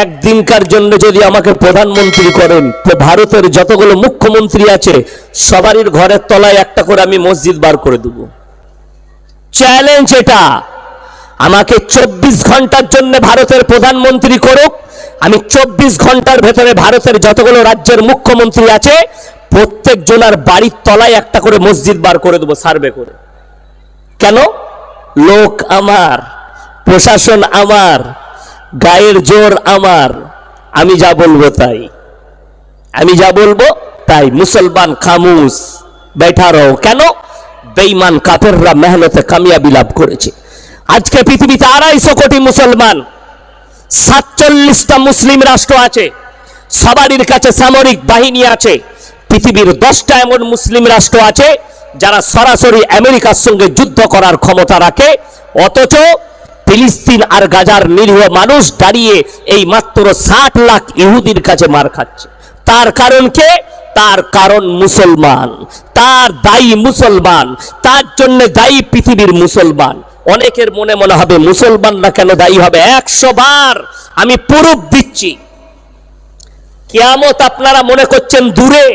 একদিনকার জন্য যদি আমাকে প্রধানমন্ত্রী করেন তো ভারতের যতগুলো মুখ্যমন্ত্রী আছে সবারই ঘরের তলায় একটা করে আমি মসজিদ বার করে দেব। চ্যালেঞ্জ এটা। আমাকে 24 ঘন্টার জন্য ভারতের প্রধানমন্ত্রী করুক, আমি 24 ঘন্টার ভেতরে ভারতের যতগুলো রাজ্যের মুখ্যমন্ত্রী আছে প্রত্যেক জনার বাড়ির তলায় একটা করে মসজিদ বার করে দেবো সার্ভে করে। কেন? লোক আমার, প্রশাসন আমার, গায়ের জোর আমার, আমি যা বলবো তাই, আমি যা বলবো তাই। মুসলমান খামুশ बैठा रहो। কেন? বেঈমান কাফেররা মেহনতে কামিয়াবি লাভ করেছে। আজকে পৃথিবীতে 250 কোটি মুসলমান, 47টা মুসলিম রাষ্ট্র আছে, সবারই কাছে সামরিক বাহিনী আছে। পৃথিবীর 10টা এমন মুসলিম রাষ্ট্র আছে যারা সরাসরি আমেরিকার সঙ্গে যুদ্ধ করার ক্ষমতা রাখে, অথচ ফিলিস্তিন আর গাজার নিরীহ মানুষ দাঁড়িয়ে এই মাত্র 60 লাখ ইহুদির কাছে মার খাচ্ছে। তার কারণ কে? তার কারণ মুসলমান, তার দায়ী মুসলমান, তার জন্য দায়ী পৃথিবীর মুসলমান। অনেকের মনে মনে হবে মুসলমানরা কেন দায়ী হবে? 100 বার আমি প্রুফ দিচ্ছি। কিয়ামত আপনারা মনে করছেন দূরে,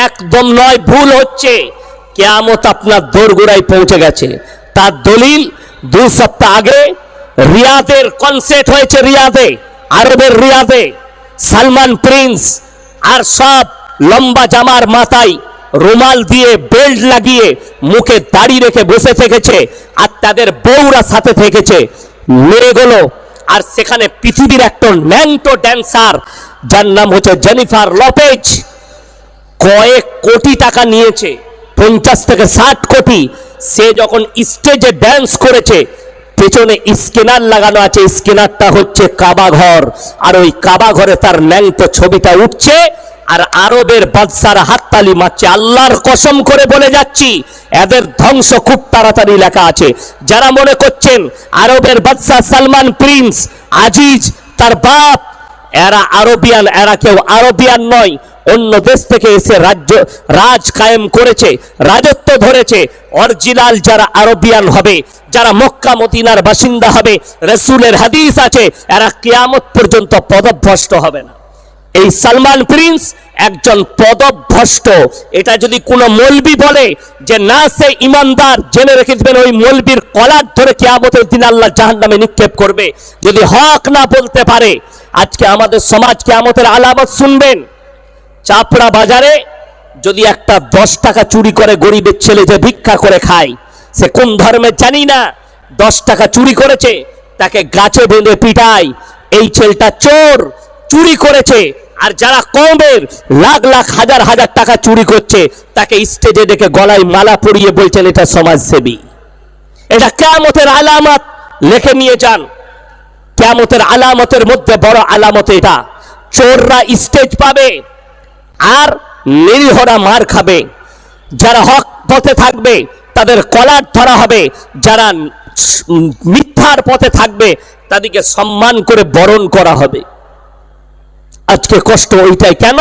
একদম নয়, ভুল হচ্ছে। কিয়ামত আপনার দোরগোড়ায় পৌঁছে গেছে। তার দলিল 2 সপ্তাহ আগে রিয়াদের কনসার্ট হয়েছে, রিয়াদে, আরবের রিয়াদে। সালমান প্রিন্স আর সব লম্বা জামার মাথায় রুমাল দিয়ে বেল্ট লাগিয়ে মুখে দাড়ি রেখে বসে থেকেছে, আর তাদের বউরা সাথে থেকেছে মেয়েগুলো। আর সেখানে পৃথিবীর একটা ন্যাংটো ড্যান্সার যার নাম হচ্ছে জেনিফার লোপেজ, কয়েক কোটি টাকা নিয়েছে, 50 থেকে 60 কোটি। সে যখন স্টেজে ড্যান্স করেছে, পেছনে স্ক্যানার লাগানো আছে, স্ক্যানারটা হচ্ছে কাবা ঘর, আর ওই কাবা ঘরে তার ন্যাংটো ছবিটা উঠছে, আর আরবের বাদশারা হাততালি মারছে। আল্লাহর কসম করে বলে যাচ্ছি, এদের ধ্বংস খুব তাড়াতাড়ি লেখা আছে। যারা মনে করছেন আরবের বাদশা সালমান প্রিন্স, আজিজ তার বাপ, এরা আরবিয়ান, এরা কেউ আরবিয়ান নয়। অন্য দেশ থেকে এসে রাজ কায়েম করেছে, রাজত্ব ধরেছে। অরিজিনাল যারা আরবিয়ান হবে, যারা মক্কা মদিনার বাসিন্দা হবে, রাসূলের হাদিস আছে, এরা কিয়ামত পর্যন্ত পদভ্রষ্ট হবে না। এই সালমান প্রিন্স একজন পদভ্রষ্ট। এটা যদি কোনো মৌলবি বলে যে না সে ইমানদার, জেনে রেখে দেবেন ওই মৌলবির কলার ধরে কিয়ামতের দিন আল্লাহ জাহান্নামে নিক্ষেপ করবে, যদি হক না বলতে পারে। আজকে আমাদের সমাজ কিয়ামতের আলামত শুনবেন। চাপড়া বাজারে যদি একটা 10 টাকা চুরি করে গরিবের ছেলে যে ভিক্ষা করে খায়, সে কোন ধর্মের জানি না, 10 টাকা চুরি করেছে, তাকে গাছে বেঁধে পিটায়, এই ছেলেটা চোর, চুরি করেছে। আর যারা কমের লাখ লাখ হাজার হাজার টাকা চুরি করছে, তাকে স্টেজে ডেকে গলায় মালা পরিয়ে বলছেন এটা সমাজসেবী। এটা কিয়ামতের আলামত, লিখে নিয়ে যান। কিয়ামতের আলামতের মধ্যে বড় আলামত এটা। চোররা স্টেজ পাবে আর নিরীহরা মার খাবে। যারা হক পথে থাকবে তাদের কলার ধরা হবে, যারা মিথ্যার পথে থাকবে তাদেরকে সম্মান করে বরণ করা হবে। আজকে কষ্ট ওইটাই। কেন?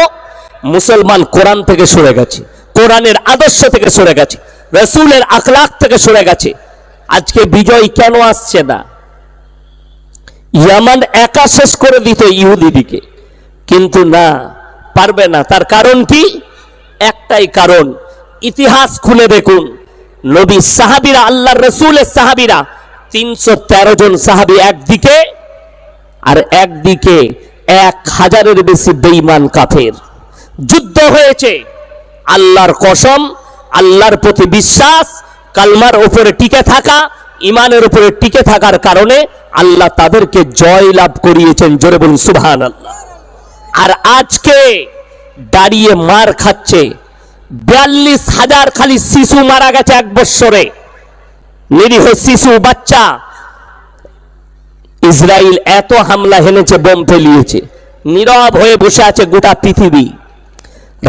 মুসলমান কোরআন থেকে সরে গেছে, কোরআনের আদর্শ থেকে সরে গেছে, রাসূলের আখলাক থেকে সরে গেছে। আজকে বিজয় কেন আসছে না? ইয়ামান একা শেষ করে দিত ইহুদিদিকে, কিন্তু না, পারবে না। তার কারণ কি? একটাই কারণ। ইতিহাস খুলে দেখুন, নবী সাহাবীরা, আল্লাহর রাসূলের সাহাবীরা 313 জন সাহাবী একদিকে, আর একদিকে 1000-এর বেশি বেঈমান কাফের। যুদ্ধ হয়েছে। আল্লাহর কসম, আল্লাহর প্রতি বিশ্বাস, কালমার উপরে টিকে থাকা, ইমানের উপরে টিকে থাকার কারণে আল্লাহ তাদেরকে জয় লাভ করিয়েছেন। জোরে বলুন সুবহানাল্লাহ। আর আজকে দাঁড়িয়ে মার খাচ্ছে। 42,000 খালি শিশু মারা গেছে 1 বছরে, নিরীহ শিশু, বাচ্চা। ইসরায়েল এত হামলা হেনেছে, বোম ফেলিয়েছে, নীরব হয়ে বসে আছে গোটা পৃথিবী।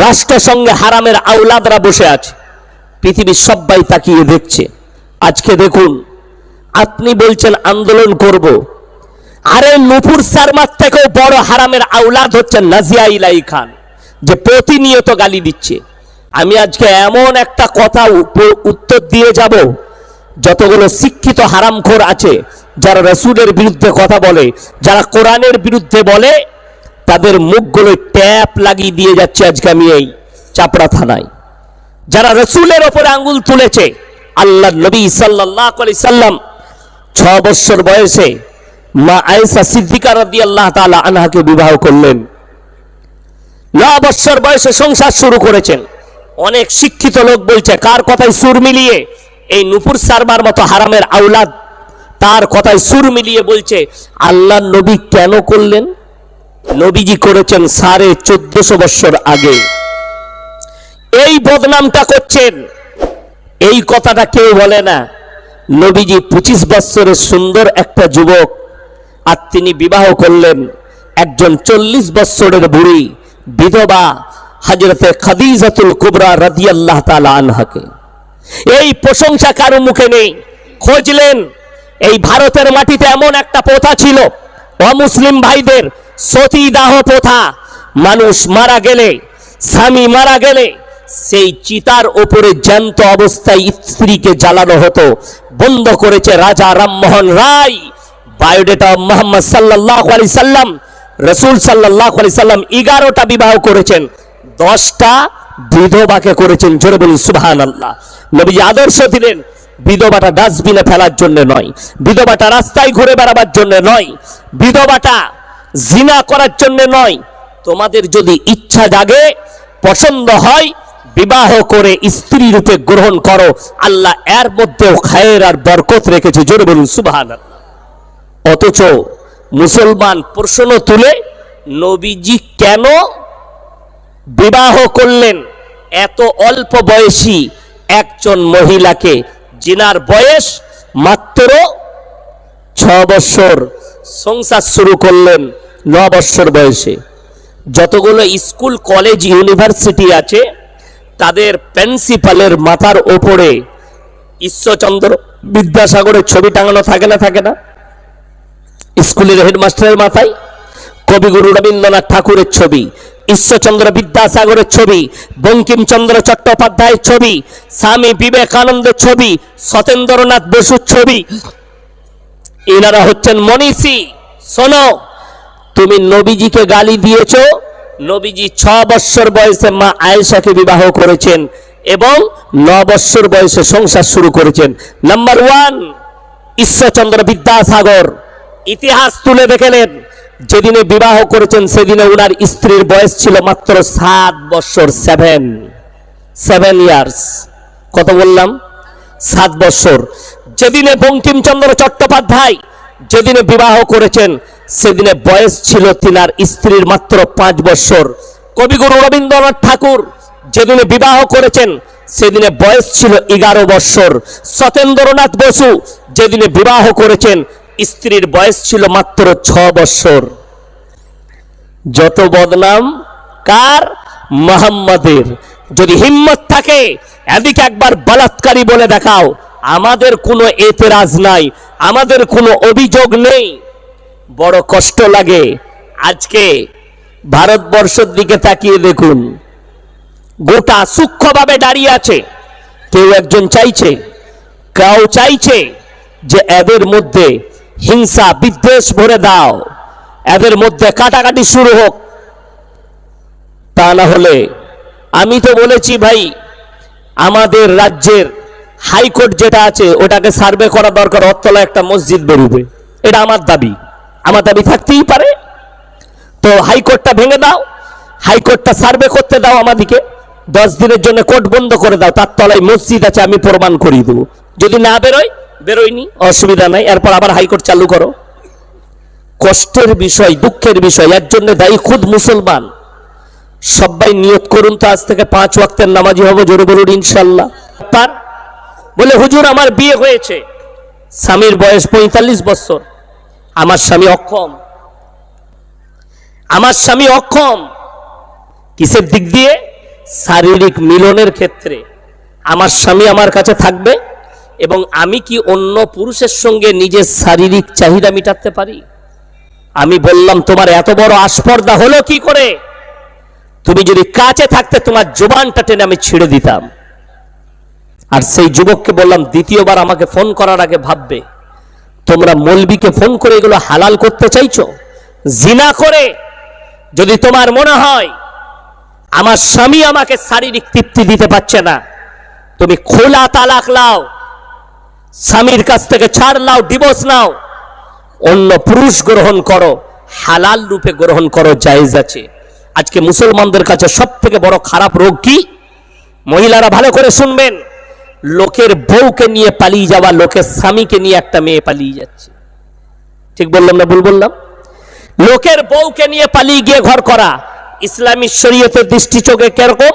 রাষ্ট্রসংঘে হারামের আওলাদরা বসে আছে, পৃথিবীর সবাই তাকিয়ে দেখছে। আজকে দেখুন, আপনি বলছেন আন্দোলন করব, আরে নূপুর শর্মার থেকেও বড় হারামের আওলাদ হচ্ছে নাজিয়া ইলাহি খান, যে প্রতিনিয়ত গালি দিচ্ছে। আমি আজকে এমন একটা কথা উত্তর দিয়ে যাব, যতগুলো শিক্ষিত হারামখোর আছে, যারা রাসূলের বিরুদ্ধে কথা বলে, যারা কোরআনের বিরুদ্ধে বলে, তাদের মুখগুলো ট্যাপ লাগিয়ে দিয়ে যাচ্ছে আজকে আমি এই চাপড়া থানায়। যারা রাসূলের ওপরে আঙ্গুল তুলেছে, আল্লাহর নবী সাল্লাল্লাহু আলাইহি সাল্লাম 6 বছর বয়সে মা আয়েশা সিদ্দিকা রাদিয়াল্লাহু তাআলা আনহাকে বিবাহ করলেন। 9 বছর বয়সে সংসার শুরু করেছেন। অনেক শিক্ষিত লোক বলছে, কার কথায় সুর মিলিয়ে এই নূপুর সারমার মতো হারামের আওলাদ তার কথায় সুর মিলিয়ে বলছে আল্লাহর নবী কেন করলেন? নবীজি করেছেন 1450 বছর আগে। এই বদনামটা করছেন, এই কথাটা কেউ বলে না। নবীজি 25 বছরের সুন্দর একটা যুবক, আর তিনি বিবাহ করলেন একজন 40 বছরের বুড়ি বিধবা হযরতে খাদিজাতুল কুবরা রাদিয়াল্লাহু তাআলা আনহাকে। এই প্রশংসা কারো মুখে নেই। খুঁজলেন, এই ভারতের মাটিতে এমন একটা প্রথা ছিল, অমুসলিম ভাইদের সতীদাহ প্রথা। মানুষ মারা গেলে, স্বামী মারা গেলে সেই চিতার উপরে জ্যান্ত অবস্থায় স্ত্রীকে জ্বালানো হতো। বন্ধ করেছে রাজা রামমোহন রায়। বায়োডেটা মুহাম্মদ সাল্লাল্লাহু আলাইহি সাল্লাম, রাসূল সাল্লাল্লাহু আলাইহি সাল্লাম 11টা বিবাহ করেছেন, 10টা বিধবাকে করেছেন। জোরে বলুন সুবহানাল্লাহ। নবীজি আদর্শ দিলেন, বিধবাটা ডাস্টবিনে ফেলার জন্য নয়, বিধবাটা রাস্তায় ঘুরে বেড়াবার জন্য নয়, বিধবাটা জিনা করার জন্য নয়। তোমাদের যদি ইচ্ছা জাগে, পছন্দ হয়, বিবাহ করে স্ত্রী রূপে গ্রহণ করো। আল্লাহ এর মধ্যেও খায়ের আর বরকত রেখেছে। জোরে বলুন সুবহানাল্লাহ। অথচ মুসলমান প্রশ্ন তুলে, নবীজি কেন বিবাহ করলেন এত অল্প বয়সী একজন মহিলাকে? জিনার বয়স মাত্র 6 বছর, সংসার শুরু করলেন 9 বছর বয়সে। যতগুলো স্কুল কলেজ ইউনিভার্সিটি আছে, তাদের প্রিন্সিপালের মাথার ওপরে ঈশ্বরচন্দ্র বিদ্যাসাগরের ছবি টাঙানো থাকে না? থাকে না? স্কুলের হেডমাস্টারের মাথায় কবিগুরু রবীন্দ্রনাথ ঠাকুরের ছবি, ঈশ্বরচন্দ্র বিদ্যাসাগরের ছবি, বঙ্কিমচন্দ্র চট্টোপাধ্যায়ের ছবি, স্বামী বিবেকানন্দের ছবি, সত্যেন্দ্রনাথ বসুর ছবি। এনারা হচ্ছেন মনীষী। শোনো, তুমি নবীজিকে গালি দিয়েছো। নবীজি 6 বছর বয়সে মা আয়েশাকে বিবাহ করেছেন এবং 9 বছর বয়সে সংসার শুরু করেছেন। নাম্বার 1, ঈশ্বরচন্দ্র বিদ্যাসাগর ইতিহাস তুলে দেখলেন, যেদিনে বিবাহ করেছেন সেদিনে উনার স্ত্রীর বয়স ছিল মাত্র 7 বছর। 7 ইয়ার্স। কত বললাম? 7 বছর। যেদিনে বঙ্কিমচন্দ্র চট্টোপাধ্যায় যেদিনে বিবাহ করেছেন সেদিনে বয়স ছিল তিনার স্ত্রীর মাত্র 5 বছর। কবিগুরু রবীন্দ্রনাথ ঠাকুর যেদিনে বিবাহ করেছেন সেদিনে বয়স ছিল 11 বছর। সত্যেন্দ্রনাথ বসু যেদিনে বিবাহ করেছেন স্ত্রীর বয়স ছিল মাত্র 6 বছর। যত বদনাম কার? মুহাম্মাদের। যদি হিম্মত থাকে এদিকে একবার বলাৎকারী বলে দেখাও, আমাদের কোনো এতরাজ নাই, আমাদের কোনো অভিযোগ নেই। বড় কষ্ট লাগে। আজকে ভারতবর্ষের দিকে তাকিয়ে দেখুন, গোটা সূক্ষ্মভাবে দাঁড়িয়ে আছে। কেউ একজন চাইছে, কেউ চাইছে যে এদের মধ্যে হিংসা বিদ্বেষ ভরে দাও, এদের মধ্যে কাটাকাটি শুরু হোক। তা না হলে আমি তো বলেছি ভাই, আমাদের রাজ্যের হাইকোর্ট যেটা আছে ওটাকে সার্ভে করা দরকার, অতলা একটা মসজিদ বেরোবে। এটা আমার দাবি, আমার দাবি থাকতেই পারে। তো হাইকোর্টটা ভেঙে দাও, হাইকোর্টটা সার্ভে করতে দাও আমাদেরকে, 10 দিনের জন্য কোর্ট বন্ধ করে দাও, তার তলায় মসজিদ আছে আমি প্রমাণ করিয়ে দেবো। যদি না বেরোয়, বেরোয়নি, অসুবিধা নাই, এরপর আবার হাইকোর্ট চালু করো। কষ্টের বিষয়, দুঃখের বিষয়, এর জন্য দায়ী খুদ মুসলমান। সবাই নিয়ত করুন তো আজ থেকে 5 ওয়াক্তের নামাজি হবো। জোরে বলুন ইনশাল্লাহ। বলে হুজুর আমার বিয়ে হয়েছে, স্বামীর বয়স 45 বছর, আমার স্বামী অক্ষম। আমার স্বামী অক্ষম কিসের দিক দিয়ে? শারীরিক মিলনের ক্ষেত্রে। আমার স্বামী আমার কাছে থাকবে এবং আমি কি অন্য পুরুষের সঙ্গে নিজের শারীরিক চাহিদা মেটাতে পারি? আমি বললাম তোমার এত বড় আস্পর্ধা হলো কি করে? তুমি যদি কাছে থাকতে তোমার জবানটা টেনে আমি ছেড়ে দিতাম। আর সেই যুবককে বললাম দ্বিতীয়বার আমাকে ফোন করার আগে ভাববে, তোমরা মৌলবীকে ফোন করে এগুলো হালাল করতে চাইছো জিনা করে। যদি তোমার মনে হয় আমার স্বামী আমাকে শারীরিক তৃপ্তি দিতে পারছে না, তুমি খোলা তালাক নাও, স্বামীর কাছ থেকে ছাড় নাও, ডিভোর্স নাও, অন্য পুরুষ গ্রহণ করো, হালাল রূপে গ্রহণ করো, জায়েজ আছে। আজকে মুসলমানদের কাছে সব থেকে বড় খারাপ রোগ কি? মহিলারা ভালো করে শুনবেন, লোকের বউকে নিয়ে পালিয়ে যাওয়া, লোকের স্বামীকে নিয়ে একটা মেয়ে পালিয়ে যাচ্ছে। ঠিক বললাম না ভুল বললাম? লোকের বউকে নিয়ে পালিয়ে গিয়ে ঘর করা ইসলামী শরীয়তের দৃষ্টিচোখে কিরকম?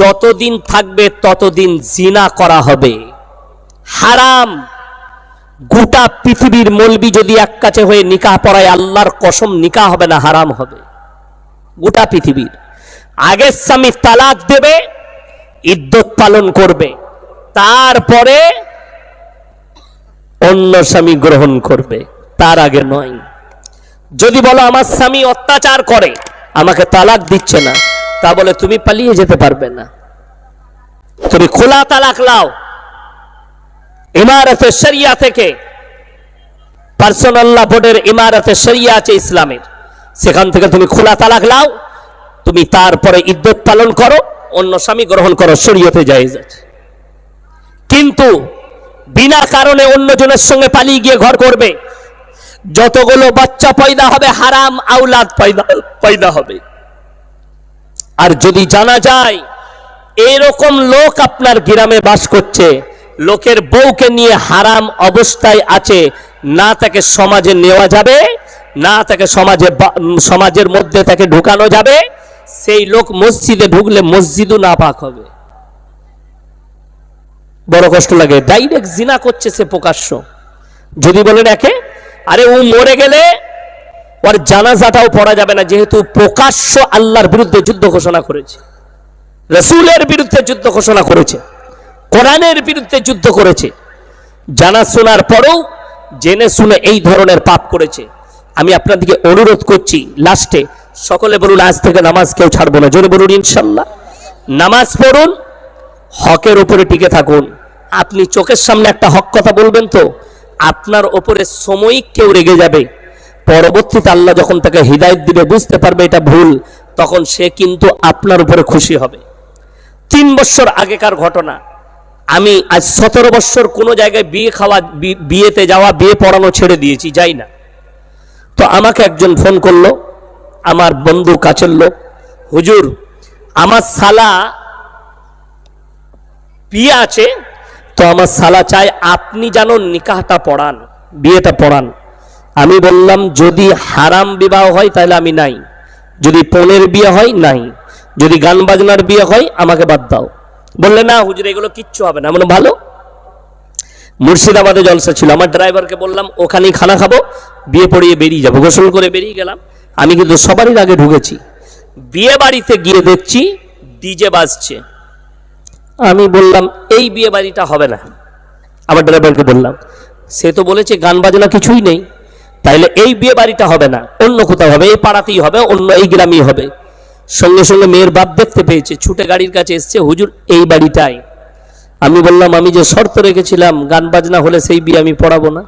যতদিন থাকবে ততদিন জিনা করা হবে, হারাম। গোটা পৃথিবীর মৌলবি যদি এক কাছে হয়ে নিকাহ পড়ায়, আল্লাহর কসম নিকাহ হবে না, হারাম হবে। গোটা পৃথিবীর আগে স্বামী তালাক দেবে, ইদ্যত পালন করবে, তারপরে অন্য স্বামী গ্রহণ করবে, তার আগে নয়। যদি বলো আমার স্বামী অত্যাচার করে, আমাকে তালাক দিচ্ছে না, তা বলে তুমি পালিয়ে যেতে পারবে না। তুমি খোলা তালাক লাও, ইমারতে শরিয়া থেকে, পার্সোনাল ল বোর্ডের ইমারতে শরিয়া আছে ইসলামের, সেখান থেকে তুমি খোলা তালাক লাও, তুমি তারপরে ইদ্যত পালন করো, অন্য স্বামী গ্রহণ করো, শরীয়তে জায়েজ আছে। কিন্তু বিনা কারণে অন্যজনের সঙ্গে পালিয়ে গিয়ে ঘর করবে, যতগুলো বাচ্চা পয়দা হবে হারাম আওলাদ পয়দা হবে। আর যদি জানা যায় এরকম লোক আপনার গ্রামে বাস করছে, লোকের বউকে নিয়ে হারাম অবস্থায় আছে, না তাকে সমাজে নেওয়া যাবে, না তাকে সমাজের মধ্যে তাকে ঢুকানো যাবে, সেই লোক মসজিদে ঢুকলে মসজিদও নাপাক হবে। বড় কষ্ট লাগে। ডাইরেক্ট জিনা করছে সে প্রকাশ্য। যদি বলেন একে, আরে ও মরে গেলে ওর জানাজাটাও পড়া যাবে না, যেহেতু প্রকাশ্য আল্লাহর বিরুদ্ধে যুদ্ধ ঘোষণা করেছে, রাসূলের বিরুদ্ধে যুদ্ধ ঘোষণা করেছে, কোরআনের বিরুদ্ধে যুদ্ধ করেছে, জানা শোনার পরেও জেনে শুনে এই ধরনের পাপ করেছে। আমি আপনাদেরকে অনুরোধ করছি, লাস্টে সকলে বলুন আজ থেকে নামাজ কেউ ছাড়বো না, জোরে বলুন ইনশাল্লাহ। নামাজ পড়ুন, হকের উপরে টিকে থাকুন। আপনি চোখের সামনে একটা হক কথা বলবেন তো আপনার ওপরে সাময়িক কেউ রেগে যাবে, পরবর্তীতে আল্লাহ যখন তাকে হিদায়াত দিবে, বুঝতে পারবে এটা ভুল, তখন সে কিন্তু আপনার উপরে খুশি হবে। 3 বছর আগেকার ঘটনা, আমি আজ 17 বছর কোনো জায়গায় বিয়েতে যাওয়া, বিয়ে পড়ানো ছেড়ে দিয়েছি, যাই না। তো আমাকে একজন ফোন করলো, আমার বন্ধু কাছের লোক, হুজুর আমার শালা বিয়ে আছে, তো আমার শালা চাই আপনি যেন নিকাহটা পড়ান, বিয়েটা পড়ান। আমি বললাম যদি হারাম বিবাহ হয় তাহলে আমি নাই, যদি পনের বিয়ে হয় নাই, যদি গান বাজনার বিয়ে হয় আমাকে বাদ দাও। বললে না হুজুর এগুলো কিচ্ছু হবে না। মানে ভালো। মুর্শিদাবাদে জলসা ছিল, আমার ড্রাইভারকে বললাম ওখানেই খানা খাবো, বিয়ে পড়িয়ে বেরিয়ে যাবো, গোসল করে বেরিয়ে গেলাম। আমি কিন্তু সবারই আগে ঢুকেছি, বিয়ে বাড়িতে গিয়ে দেখছি ডিজে বাজছে। আমি বললাম এই বিয়ে বাড়িটা হবে না, আমার ড্রাইভারকে বললাম, সে তো বলেছে গান বাজনা কিছুই নেই, তাইলে এই বিয়ে বাড়িটা হবে না, অন্য কোথাও হবে, এই পাড়াতেই হবে, অন্য এই গ্রামেই হবে। সঙ্গে সঙ্গে মেয়ের বাপ দেখতে পেয়েছে, ছুটে গাড়ির কাছে এসছে, হুজুর এই বাড়িটাই। আমি বললাম আমি যে শর্ত রেখেছিলাম গান বাজনা হলে সেই বিয়ে আমি পড়াবো না।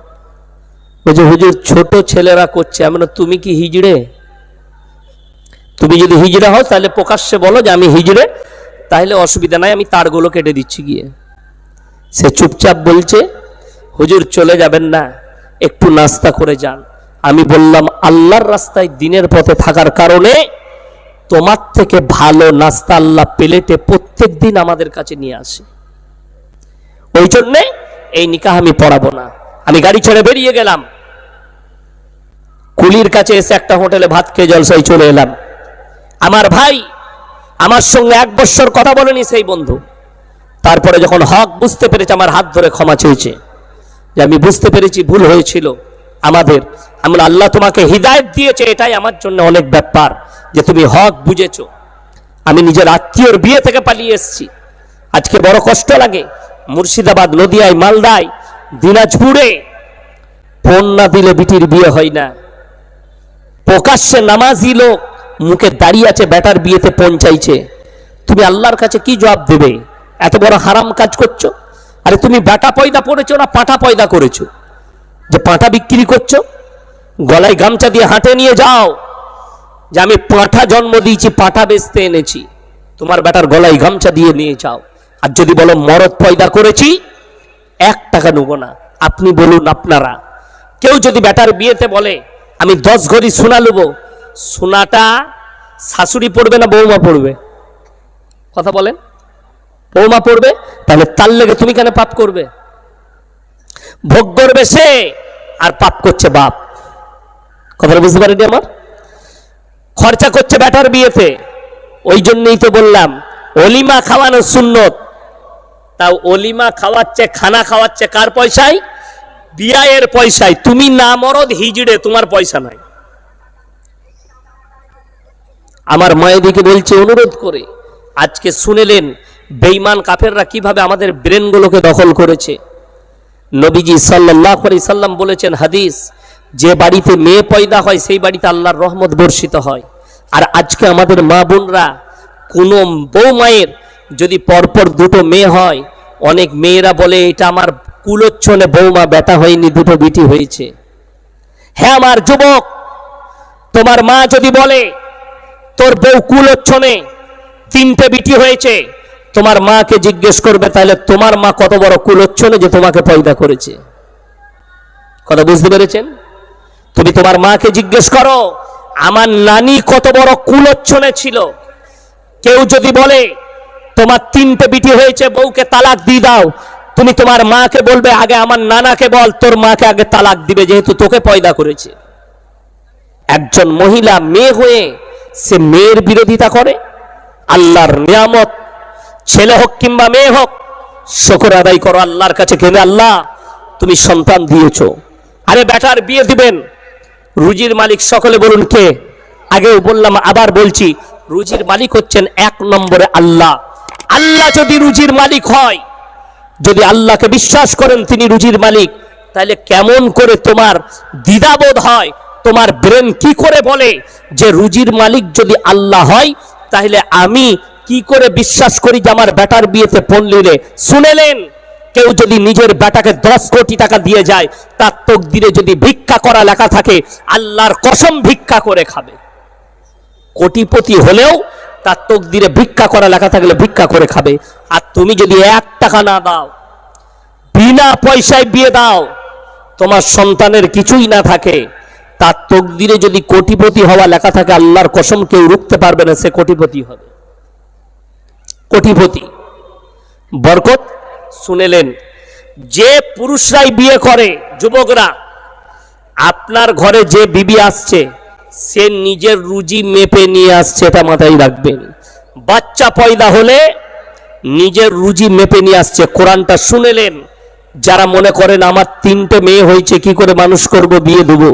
বলছে হুজুর ছোট ছেলেরা করছে। আমি বললাম তুমি কি হিজড়ে? তুমি যদি হিজড়া হও তাহলে প্রকাশ্যে বলো যে আমি হিজড়ে, তাহলে অসুবিধা নাই, আমি তারগুলো কেটে দিচ্ছি গিয়ে। সে চুপচাপ বলছে হুজুর চলে যাবেন না, একটু নাস্তা করে যান। আমি বললাম আল্লাহর রাস্তায় দিনের পথে থাকার কারণে তোমার থেকে ভালো নাস্তা আল্লাহ প্লেটে প্রত্যেক দিন আমাদের কাছে নিয়ে আসে, ওই জন্যে এই নিকাহ আমি পড়াবো না। আমি গাড়ি ছেড়ে বেরিয়ে গেলাম, কুলির কাছে এসে একটা হোটেলে ভাত খেয়ে জলসায় চলে এলাম। আমার ভাই আমার সঙ্গে 1 বছর কথা বলেনি সেই বন্ধু, তারপরে যখন হক বুঝতে পেরেছে আমার হাত ধরে ক্ষমা চেয়েছে, যে আমি বুঝতে পেরেছি ভুল হয়েছিল আমাদের। আমরা আল্লাহ তোমাকে হিদায়াত দিয়েছে, এটাই আমার জন্য অনেক ব্যাপার যে তুমি হক বুঝেছো। আমি নিজের আত্মীয়র বিয়ে থেকে পালিয়ে এসেছি, আজকে বড় কষ্ট লাগে। মুর্শিদাবাদ, নদিয়ায়, মালদায়, দিনাজপুরে ফোন না দিলে বিটির বিয়ে হয় না। প্রকাশ্যে নামাজি লোক মুখে দাঁড়িয়ে আছে, বেটার বিয়েতে ফোন চাইছে। তুমি আল্লাহর কাছে কি জবাব দেবে? এত বড় হারাম কাজ করছো? আরে তুমি বেটা পয়দা পড়েছো না পাঁঠা পয়দা করেছো যে পাঁঠা বিক্রি করছো? গলায় গামছা দিয়ে হাঁটে নিয়ে যাও যে আমি পাঁঠা জন্ম দিয়েছি, পাঁঠা বেচতে এনেছি, তোমার বেটার গলায় গামছা দিয়ে নিয়ে যাও। আর যদি বলো মরদ পয়দা করেছি, 1 টাকা নেব না। আপনি বলুন, আপনারা কেউ যদি বেটার বিয়েতে বলে আমি 10 ঘড়ি সোনা নেব, সোনাটা শাশুড়ি পড়বে না বৌমা পড়বে? কথা বলেন, বৌমা পড়বে। তাহলে তার লেগে তুমি কেন পাপ করবে? ভোগ করবে সে, আর পাপ করছে বাপ। কথাটা বুঝতে পারেনি আমার? খরচা করছে বেটার বিয়েতে। ওই জন্যই তো বললাম অলিমা খাওয়ানো সুন্নত। তাও অলিমা খাওয়াচ্ছে, খানা খাওয়াচ্ছে কার পয়সায়? বিয়ের পয়সায়। তুমি না মরদ হিজড়ে, তোমার পয়সা নাই। আমার মায়েদিকে বলছে অনুরোধ করে, আজকে শুনেলেন বেঈমান কাফেররা কিভাবে আমাদের ব্রেনগুলোকে দখল করেছে। নবীজি সাল্লাল্লাহু আলাইহি সাল্লাম বলেছেন হাদিস, যে বাড়িতে মেয়ে পয়দা হয় সেই বাড়িতে আল্লাহর রহমত বর্ষিত হয়। আর আজকে আমাদের মা বোনরা, কোনো বউ মায়ের যদি পরপর 2টো মেয়ে হয়, অনেক মেয়েরা বলে এটা আমার কুলোচ্ছনে বৌমা, বেটা হয়নি, 2টো বিটি হয়েছে। হ্যাঁ আমার যুবক, তোমার মা যদি বলে তোর বউ কুলোচ্ছনে 3টে বিটি হয়েছে, তোমার মাকে জিজ্ঞেস করবে তাহলে তোমার মা কত বড় কুলোচ্ছনে যে তোমাকে পয়দা করেছে। কথা বুঝতে পেরেছেন? তুমি তোমার মাকে জিজ্ঞেস করো আমার নানি কত বড় কুলোচ্ছনে ছিল। কেউ যদি বলে তোমার 3টে বিটি হয়েছে, বউকে তালাক দিয়ে দাও, তুমি তোমার মাকে বলবে আগে আমার নানাকে বল, তোর মাকে আগে তালাক দিবে, যেহেতু তোকে পয়দা করেছে। একজন মহিলা মেয়ে হয়ে সে মেয়ের বিরোধিতা করে। আল্লাহর নিয়ামত, ছেলে হোক কিংবা মেয়ে হোক, শুকর আদায় করো আল্লাহর কাছে, কেঁদে আল্লাহ তুমি সন্তান দিয়েছো। আরে বেটার বিয়ে দিবেন, রুজির মালিক সকলে বলুন কে? আগেও বললাম, আবার বলছি, রুজির মালিক হচ্ছেন 1 নম্বরে আল্লাহ। আল্লাহ যদি রুজির মালিক হয়, যদি আল্লাহকে বিশ্বাস করেন তিনি রুজির মালিক, তাহলে কেমন করে তোমার দ্বিধাবোধ হয়? তোমার ব্রেন কি করে বলে যে রুজির মালিক যদি আল্লাহ হয়, তাহলে আমি কি করে বিশ্বাস করি যে আমার বেটার বিয়েতে পড়লে? শুনেলেন, কেউ যদি নিজের বেটাকে 10 কোটি টাকা দিয়ে যায়, তার তকদিরে যদি ভিক্ষা করা লেখা থাকে, আল্লাহর কসম ভিক্ষা করে খাবে। কোটিপতি হলেও তার তকদিরে ভিক্ষা করা লেখা থাকলে ভিক্ষা করে খাবে। আর তুমি যদি 1 টাকা না দাও, বিনা পয়সায় বিয়ে দাও, তোমার সন্তানের কিছুই না থাকে, তার তকদিরে যদি কোটিপতি হওয়া লেখা থাকে, আল্লাহর কসম কেউ রুখতে পারবে না, সে কোটিপতি হবে। কোটিপতি বরকত। শুনেলেন, যে পুরুষরাই বিয়ে করে, যুবকরা, আপনার ঘরে যে বিবি আসছে সে নিজের রুজি মেপে নিয়ে আসছে, এটা মাথায় রাখবেন। বাচ্চা পয়দা হলে নিজের রুজি মেপে নিয়ে আসছে। কোরআনটা শুনেলেন, যারা মনে করেন আমার 3টে মেয়ে হয়েছে কি করে মানুষ করব, বিয়ে দেবো,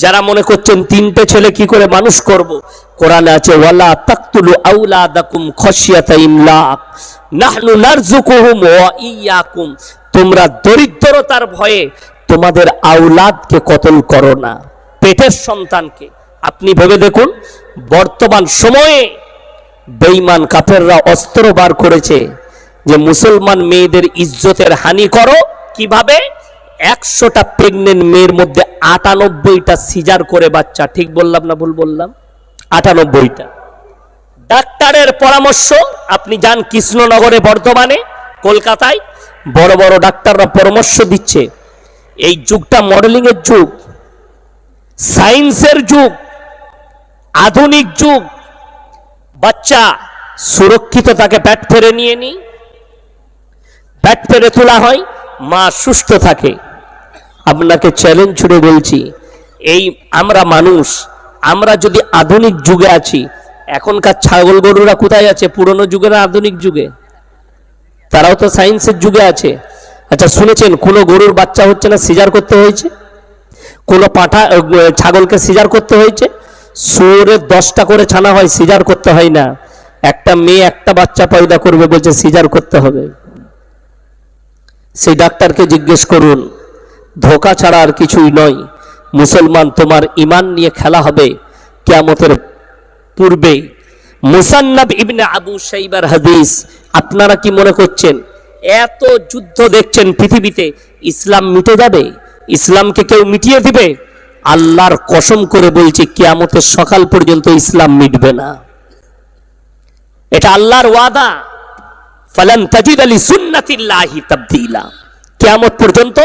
যারা মনে করছেন 3টে ছেলে কি করে মানুষ করব, কোরআনে আছে ওয়ালা তাকতুলু আওলাদাকুম খাশিয়াতা ইমলাক নাহনু নারযুকুহুম ওয়া ইয়াকুম, তোমরা দরিদ্রতার ভয়ে তোমাদের আওলাদকে কতল করো না, পেটের সন্তানকে। আপনি ভেবে দেখুন, বর্তমান সময়ে বেঈমান কাফেররা অস্ত্র বার করেছে যে মুসলমান মেয়েদের ইজ্জতের হানি করো। কিভাবে? 100টা প্রেগনেন্ট মেয়ের মধ্যে 98টা সিজার করে বাচ্চা। ঠিক বললাম না ভুল বললাম? 98টা। ডাক্তারের পরামর্শ, আপনি যান কৃষ্ণনগরে, বর্ধমানে, কলকাতায়, বড় বড় ডাক্তাররা পরামর্শ দিচ্ছে, এই যুগটা মডেলিং এর যুগ, সায়েন্সের যুগ, আধুনিক যুগ। বাচ্চা সুরক্ষিত তাকে পেট ফেরে নিয়ে নি, পেট ফেরে তোলা হয়, মা সুস্থ থাকে। আপনাকে চ্যালেঞ্জ ছুড়ে বলছি, এই আমরা মানুষ, আমরা যদি আধুনিক যুগে আছি, এখনকার ছাগল গরুরা কোথায় আছে? পুরনো যুগে না আধুনিক যুগে? তারাও তো সায়েন্সের যুগে আছে। আচ্ছা শুনেছেন কোনো গরুর বাচ্চা হচ্ছে না, সিজার করতে হয়েছে? কোনো পাঁঠা ছাগলকে সিজার করতে হয়েছে? শুয়োরের 10টা করে ছানা হয়, সিজার করতে হয় না। একটা মেয়ে একটা বাচ্চা পয়দা করবে, বলছে সিজার করতে হবে। সেই ডাক্তারকে জিজ্ঞেস করুন, ধোঁকা ছাড়া আর কিছুই নয়। মুসলমান, তোমার ঈমান নিয়ে খেলা হবে কিয়ামতের পূর্বে। মুসান্নাব ইবনে আবু শাইবার হাদিস, আপনারা কি মনে করছেন এত যুদ্ধ দেখছেন পৃথিবীতে, ইসলাম মিটে যাবে? ইসলামকে কেউ মিটিয়ে দিবে? আল্লাহর কসম করে বলছি, কিয়ামতের সকাল পর্যন্ত ইসলাম মিটবে না। এটা আল্লাহর ওয়াদা। ফালান তাজিদ লিসুন্নাতিল্লাহি তাবদীলা। কিয়ামত পর্যন্ত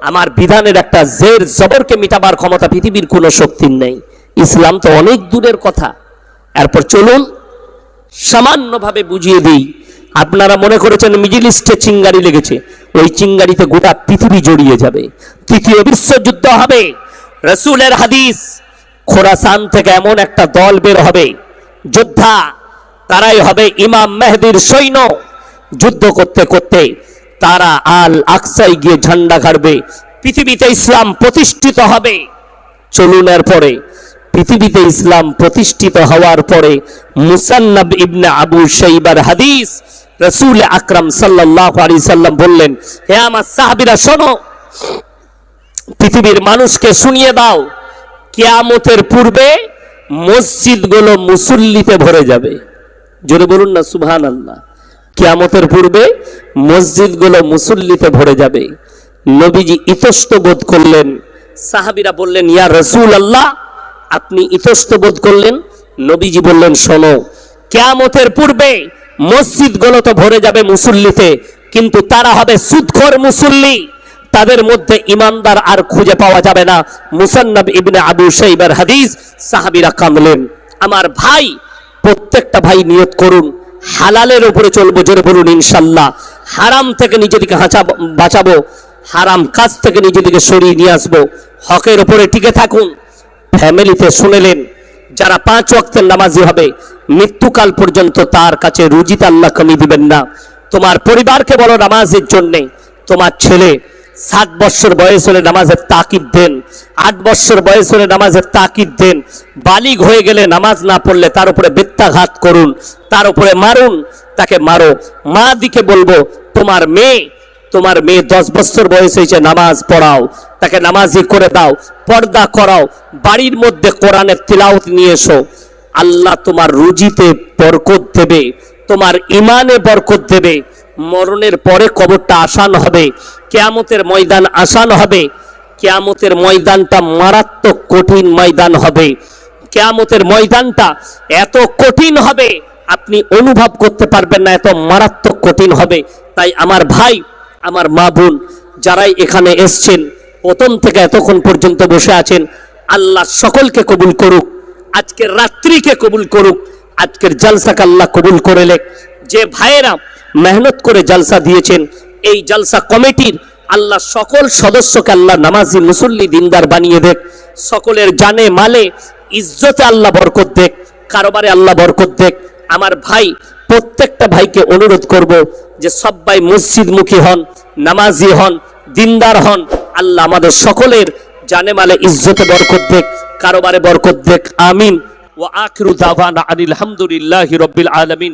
আমার বিধানের একটা জের জবরকে মিটাবার ক্ষমতা পৃথিবীর কোনো শক্তির নেই। ইসলাম তো অনেক দূরের কথা। এরপর চলুন সামান্যভাবে বুঝিয়ে দিই। আপনারা মনে করেছেন মিডল ইস্টে চিঙ্গারি লেগেছে, ওই চিঙ্গারিতে গোটা পৃথিবী জড়িয়ে যাবে, তৃতীয় বিশ্বযুদ্ধ হবে। রাসূলের হাদিস, খোরাসান থেকে এমন একটা দল বের হবে যোদ্ধা, তারাই হবে ইমাম মেহেদীর সৈন্য। যুদ্ধ করতে করতে তারা আল আকসায় গিয়ে ঝান্ডা গাড়বে, পৃথিবীতে ইসলাম প্রতিষ্ঠিত হবে। চলুন এরপরে পৃথিবীতে ইসলাম প্রতিষ্ঠিত হওয়ার পরে মুসান্নাব ইবনে আবু শাইবার হাদিস, রাসূল আকরাম সাল্লাল্লাহু আলাইহি সাল্লাম বললেন, হে আমার সাহাবীরা শোনো, পৃথিবীর মানুষকে শুনিয়ে দাও, কিয়ামতের পূর্বে মসজিদগুলো মুসল্লিতে ভরে যাবে। জোরে বলুন না সুবহানাল্লাহ। কিয়ামতের পূর্বে মসজিদগুলো মুসল্লিতে ভরে যাবে। নবীজি ইতস্ত বোধ করলেন। সাহাবীরা বললেন, ইয়া রাসূলুল্লাহ, আপনি ইতস্ত বোধ করলেন? নবীজি বললেন, শোনো, কিয়ামতের পূর্বে মসজিদগুলো তো ভরে যাবে মুসল্লিতে, কিন্তু তারা হবে সুদখোর মুসল্লি, তাদের মধ্যে ইমানদার আর খুঁজে পাওয়া যাবে না। মুসান্নাব ইবনে আবু শাইবার হাদিস। সাহাবীরা কাঁদলেন। আমার ভাই, প্রত্যেকটা ভাই নিয়ত করুন, হালালের উপরে চলবো। জোরে বলুন ইনশাআল্লাহ। হারাম থেকে নিজেদেরকে বাঁচাবো, হারাম কাজ থেকে নিজেদেরকে সরিয়ে নিয়ে আসবো, হকের উপরে টিকে থাকুন। ফ্যামিলিতে শুনেলেন, যারা 5 ওয়াক্তের নামাজি হবে মৃত্যুকাল পর্যন্ত তার কাছে রুজিতে আল্লাহ কমি দিবেন না। তোমার পরিবারকে বলো নামাজের জন্যে। তোমার ছেলে 7 বছর বয়স হলে নামাজের তাকিদ দেন, 8 বছর বয়স হলে নামাজের তাকিদ দেন। বালিগ হয়ে গেলে নামাজ না পড়লে তার উপরে বেত্যাঘাত করুন, তার উপরে মারুন, তাকে মারো। মা দিকে বলবো, তোমার মেয়ে 10 বছর বয়স হয়েছে, নামাজ পড়াও, তাকে নামাজি করে দাও, পর্দা করাও, বাড়ির মধ্যে কোরআনের তিলাওয়াত নিয়ে এসো। আল্লাহ তোমার রুজিতে বরকত দেবে, তোমার ইমানে বরকত দেবে। মরণের পরে কবরটা আসান হবে, কিয়ামতের ময়দান আসান হবে। কিয়ামতের ময়দানটা মারাত্মক কঠিন ময়দান হবে। কিয়ামতের ময়দানটা এত কঠিন হবে আপনি অনুভব করতে পারবেন না, এত মারাত্মক কঠিন হবে। তাই আমার ভাই, আমার মা বোন, যারাই এখানে এসছেন, প্রথম থেকে এতক্ষণ পর্যন্ত বসে আছেন, আল্লাহ সকলকে কবুল করুক, আজকের রাত্রিকে কবুল করুক, আজকের জলসাকে আল্লাহ কবুল করে লেখ। যে ভাইয়েরা মেহনত করে জলসা দিয়েছেন, এই জলসা কমিটির আল্লাহ সকল সদস্যকে আল্লাহ নামাজি মুসল্লি দিনদার বানিয়ে দেখ। সকলের জানে মালে ইজ্জতে আল্লাহ বরকত দেখ, কারবারে আল্লাহ বরকত দেখ। আমার ভাই, প্রত্যেকটা ভাইকে অনুরোধ করব যে সবাই মসজিদমুখী হন, নামাজি হন, দিনদার হন। আল্লাহ আমাদের সকলের জানে মালে ইজ্জতে বরকত দেখ, কারবারে বরকত দেখ। আমিন। ওয়া আখিরু দাওয়ানা আনিল হামদুলিল্লাহি রাব্বিল আলামিন।